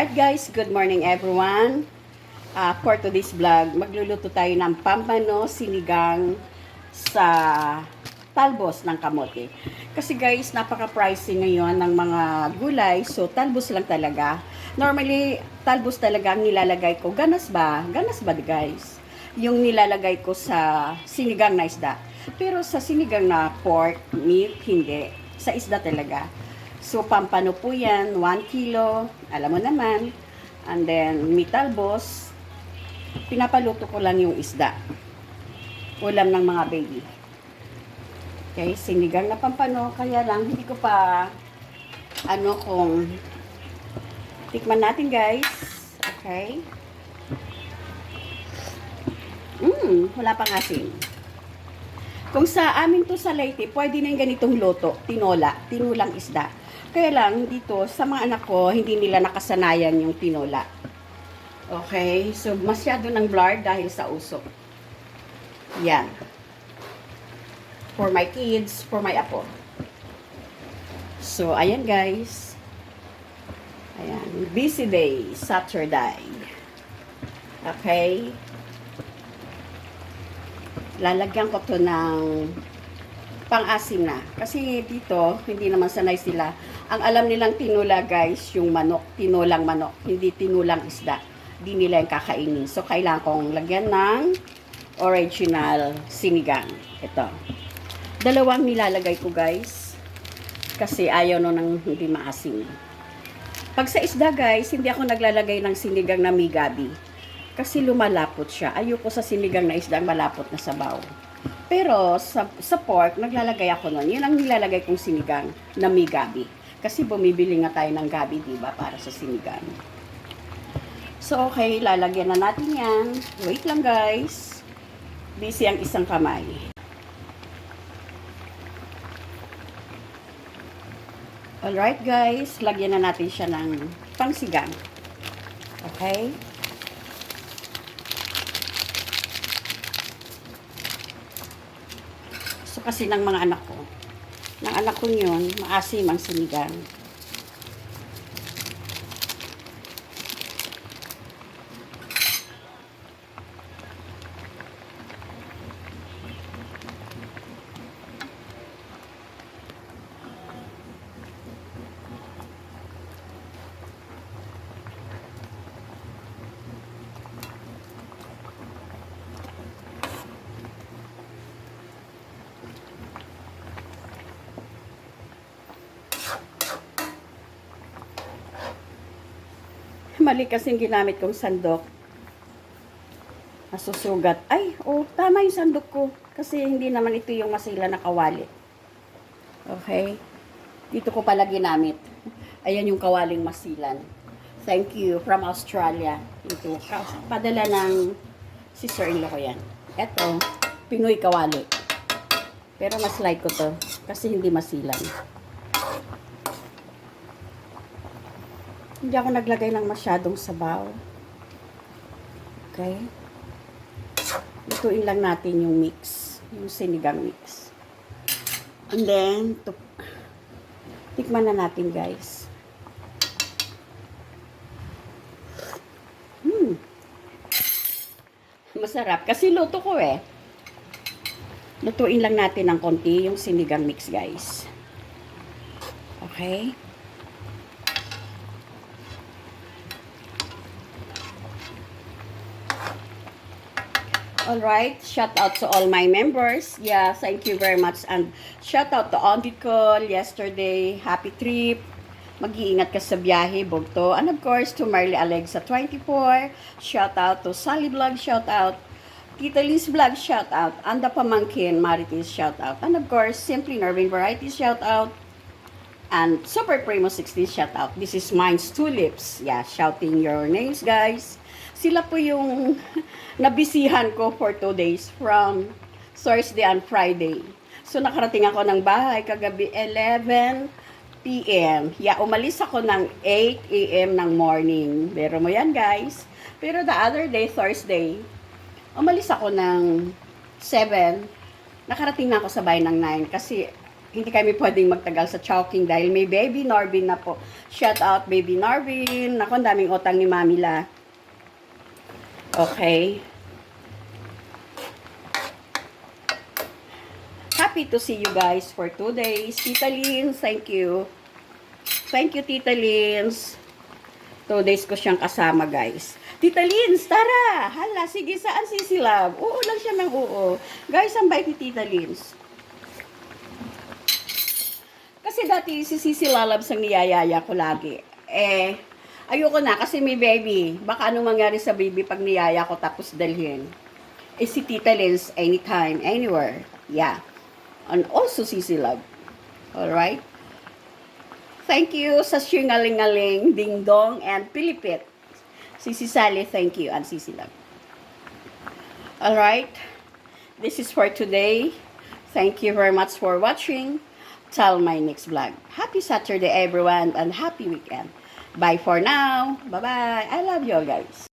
Alright guys, good morning everyone. For today's vlog, magluluto tayo ng pampano sinigang sa talbos ng kamote. Kasi guys, napaka-pricey ngayon ng mga gulay, so talbos lang talaga. Normally, talbos talaga ang nilalagay ko. Ganas ba? Ganas ba guys? Yung nilalagay ko sa sinigang na isda. Pero sa sinigang na pork, meat, hindi. Sa isda talaga. So, pampano po yan, 1 kilo, alam mo naman. And then, meat talbos, pinapaluto ko lang yung isda. Ulam ng mga baby. Okay, sinigang na pampano, kaya lang, hindi ko pa, kung tikman natin guys. Okay. Wala pang asin. Kung sa amin to sa Leyte, pwede na yung ganitong loto, tinulang isda. Kaya lang, dito, sa mga anak ko, hindi nila nakasanayan yung tinola. Okay? So, masyado ng blurred dahil sa usok. Yan. For my kids, for my apo. So, ayan guys. Ayan. Busy day, Saturday. Okay? Lalagyan ko to ng pang-asim na. Kasi dito, hindi naman sanay sila. Ang alam nilang tinula guys, yung manok, tinulang manok, hindi tinulang isda. Hindi nila yung kakainin. So, kailangan kong lagyan ng original sinigang. Ito. Dalawang nilalagay ko guys. Kasi ayaw no nang hindi maasim. Pag sa isda guys, hindi ako naglalagay ng sinigang na migabi. Kasi lumalapot siya. Ayoko sa sinigang na isda malapot na sabaw. Pero sa pork, naglalagay ako nun. Yun ang nilalagay kong sinigang na may gabi. Kasi bumibili nga tayo ng gabi, diba? Para sa sinigang. So, okay. Lalagyan na natin yan. Wait lang, guys. Busy ang isang kamay. Alright, guys. Lagyan na natin siya ng pangsigang. Okay? So, kasi ng mga anak ko. Ng anak ko yun, maasim ang sinigang. Mali kasing ginamit kong sandok. Nasusugat. Ay, tama yung sandok ko. Kasi hindi naman ito yung masila na kawali. Okay? Dito ko pala ginamit. Ayan yung kawaling masilan. Thank you from Australia. Ito. Padala ng sister-in-law ko yan. Eto, Pinoy kawali. Pero mas like ko to. Kasi hindi masilan. Hindi ako naglagay ng masyadong sabaw. Okay? Lutuin lang natin yung mix. Yung sinigang mix. And then, tikman na natin guys. Masarap. Kasi luto ko eh. Lutuin lang natin ng konti yung sinigang mix guys. Okay? Alright, shout out to all my members. Yeah, thank you very much. And shout out to Auntie Cole yesterday. Happy trip. Mag-iingat ka sa biyahe, Bugto. And of course, to Marley Alexa 24. Shout out to Sally Vlog, shout out. Tita Liz Vlog, shout out. And the Pamangkin, Marites, shout out. And of course, Simply Nerving Variety, shout out. And Super Primo 60, shout out. This is Mine's Tulips. Yeah, shouting your names, guys. Sila po yung nabisihan ko for 2 days from Thursday and Friday. So, nakarating ako ng bahay kagabi 11 p.m. Yeah, umalis ako ng 8 a.m. ng morning. Pero mo yan, guys. Pero the other day, Thursday, umalis ako ng 7. Nakarating na ako sa bahay ng 9 kasi hindi kami pwedeng magtagal sa Chowking dahil may baby Norvin na po. Shout out baby Norvin. Naku, ang daming utang ni Mamila. Okay. Happy to see you guys for 2 days. Tita Lins, thank you. Thank you, Tita Lins. 2 days ko siyang kasama, guys. Tita Lins, tara! Hala, sige, saan sisilab? Oo lang siya ng oo. Guys, ang bait ni Tita Lins. Kasi dati si Sisi Lalabs ang niyayaya ko lagi. Ayoko na kasi may baby. Baka anong mangyari sa baby pag niyaya ko tapos dalhin. Si Tita Lins, anytime, anywhere. Yeah. And also Sisi Love. Alright? Thank you sa Shingaling-aling, Ding Dong, and Pilipit. Sisi Sally, thank you, and Sisi Love. Alright? This is for today. Thank you very much for watching. Till my next vlog. Happy Saturday, everyone, and happy weekend. Bye for now. Bye-bye. I love you all, guys.